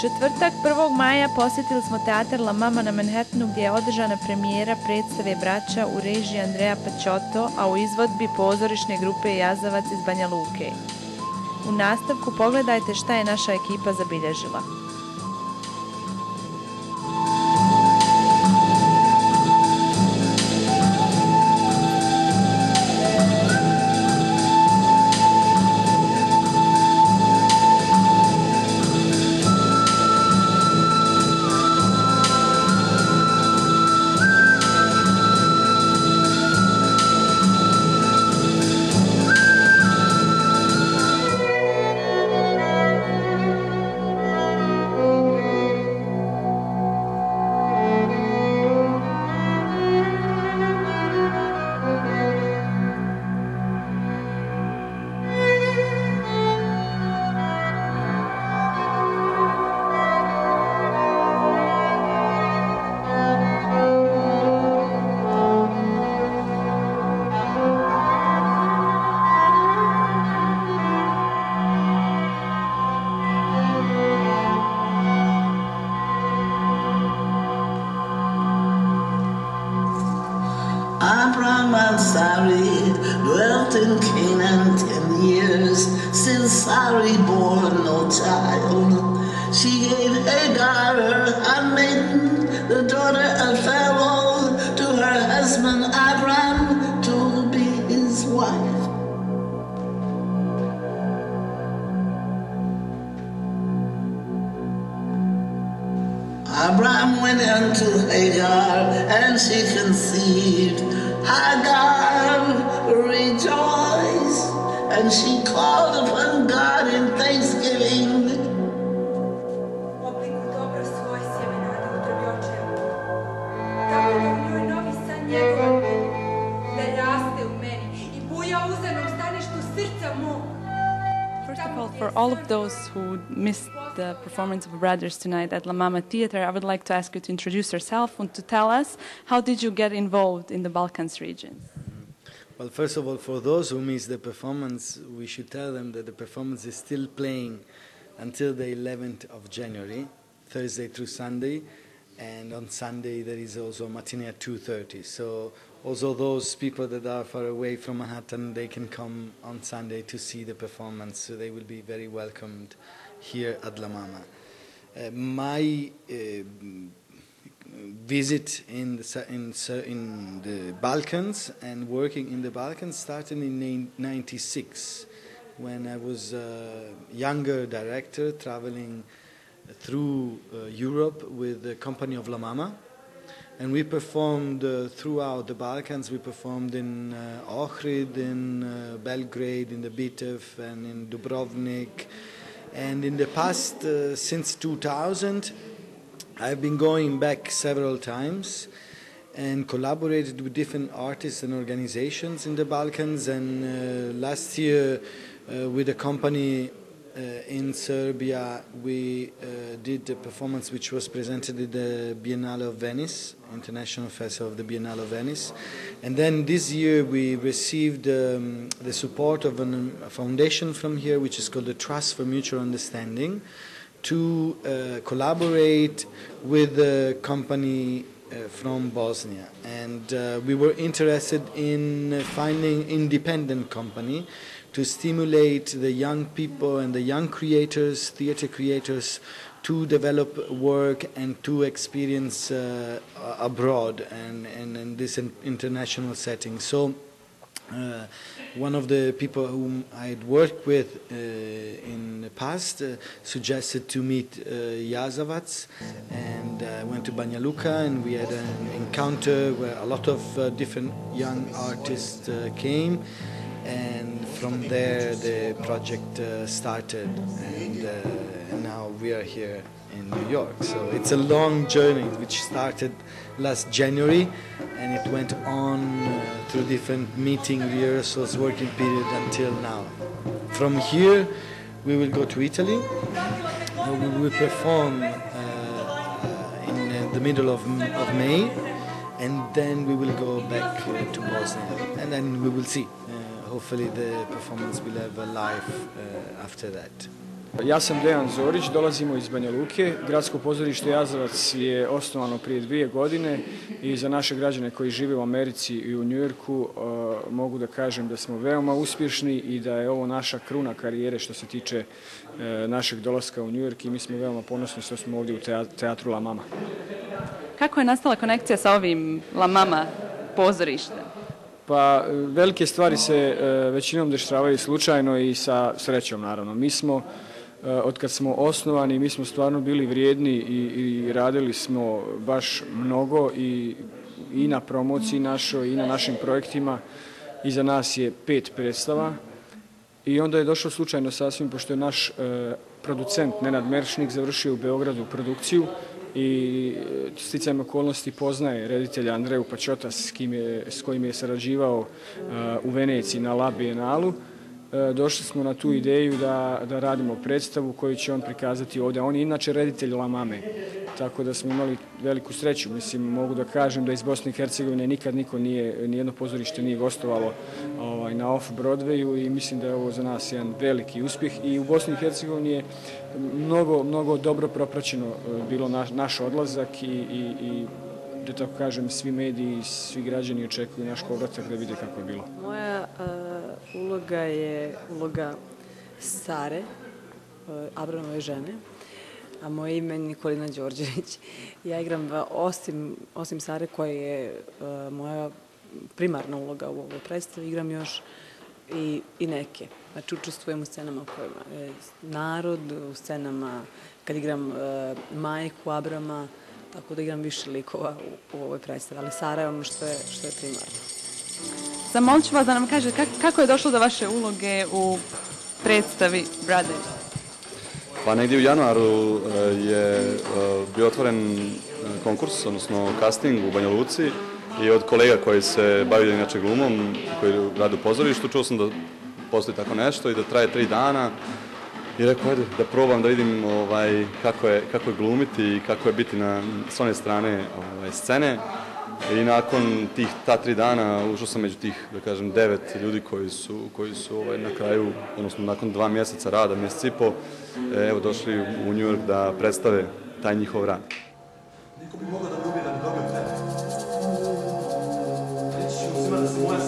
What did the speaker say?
četvrtak 1. maja posjetili smo teatar La Mama na Manhattanu gdje je održana premijera predstave Braća u režiji Andrea Pacciotto, a u izvodbi pozorišne grupe Jazavac iz Banja Luke. U nastavku pogledajte šta je naša ekipa zabilježila. Abram and Sarai dwelt in Canaan 10 years, still Sarai bore no child. She gave Hagar her handmaiden, the daughter of Pharaoh, to her husband Abram to be his wife. Abram went unto Hagar, and she conceived. Hagar rejoiced, and she called upon God in thanksgiving. Obliku dobro svoj sjeme nade u utrobi očeva. Tako da u njoj novi san njegova meni, da raste u meni i buja uzanom staništu srca mog. First of all, for all of those who missed the performance of Brothers tonight at La Mama Theatre, I would like to ask you to introduce yourself and to tell us how did you get involved in the Balkans region? Well, first of all, for those who missed the performance, we should tell them that the performance is still playing until the 11th of January, Thursday through Sunday, and on Sunday there is also a matinee at 2:30. So also those people that are far away from Manhattan, they can come on Sunday to see the performance, so they will be very welcomed here at La Mama. My visit in the Balkans and working in the Balkans started in 96, when I was a younger director traveling through Europe with the company of La Mama. And we performed throughout the Balkans. We performed in Ohrid, in Belgrade, in the Bitev, and in Dubrovnik. And in the past, since 2000, I've been going back several times and collaborated with different artists and organizations in the Balkans. And last year, with a company in Serbia, we did a performance which was presented at the Biennale of Venice, International Festival of the Biennale of Venice. And then this year we received the support of a foundation from here, which is called the Trust for Mutual Understanding, to collaborate with a company from Bosnia. And we were interested in finding an independent company to stimulate the young people and the young creators, theater creators, to develop work and to experience abroad and in this international setting. So one of the people whom I had worked with in the past suggested to meet Jazavac, and I went to Banja Luka, and we had an encounter where a lot of different young artists came. And from there the project started, and now we are here in New York. So it's a long journey which started last January, and it went on through different meeting, rehearsals, working period until now. From here we will go to Italy. We will perform in the middle of May, and then we will go back to Bosnia, and then we will see. Hopefully the performance will have a life after that. Ja sam Dejan Zorić, dolazimo iz Banja Luke. Gradsko pozorište Jazavac je osnovano prije 2 godine i za naše građane koji žive u Americi i u Njujorku mogu da kažem da smo veoma uspješni i da je ovo naša kruna karijere što se tiče našeg dolaska u Njujork i mi smo veoma ponosni što smo ovdje u teatru La Mama. Kako je nastala konekcija sa ovim La Mama pozorištem? Pa velike stvari se većinom dešavaju slučajno i sa srećom naravno. Mi smo od kad smo osnovani, mi smo stvarno bili vrijedni i radili smo baš mnogo i na promociji našoj i na našim projektima. Iza nas je 5 predstava i onda je došlo slučajno sasvim, pošto je naš producent Nenad Meršnik završio u Beogradu produkciju i sticajem okolnosti poznaje reditelja Andreju Pačota s kojim je sarađivao u Veneciji na La Bienalu. Došli smo na tu ideju da radimo predstavu koju će on prikazati ovdje. On je inače reditelj La Mame, tako da smo imali veliku sreću. Mislim, mogu da kažem da iz Bosne i Hercegovine nikad nijedno pozorište nije gostovalo na Off-Broadwayu i mislim da je ovo za nas jedan veliki uspjeh. I u Bosni i Hercegovini je mnogo dobro propraćeno bilo naš odlazak i da tako kažem, svi mediji i svi građani očekuju naš povratak da vide kako je bilo. Moja uloga je uloga Sare, Abramove žene, a moje ime je Nikolina Đorđević. Ja igram, osim Sare koja je moja primarna uloga u ovoj predstavi, igram još i neke. Znači, učestvujem u scenama kojima je narod, u scenama kad igram majku Abrama, tako da igram više likova u ovoj predstavi, ali Sara je ono što je primarno. Zamolit ću vas da nam kažete kako je došlo do vaše uloge u predstavi Brothers? Pa negdje u januaru je bio otvoren konkurs, odnosno casting u Banja Luci i od kolega koji se bavili inače glumom, koji rade u pozorištu, čuo sam da postoji tako nešto i da traje 3 dana. I rekao, ajde, da probam, da vidim kako je glumiti i kako je biti s one strane scene. I nakon ta 3 dana ušao sam među tih, da kažem, 9 ljudi koji su na kraju, odnosno nakon 2 mjeseca rada, mjesec i po, evo došli u New York da predstave taj njihov rad. Niko bi mogao da me ubije da bi dobio tebe. Reći ću svima da se moja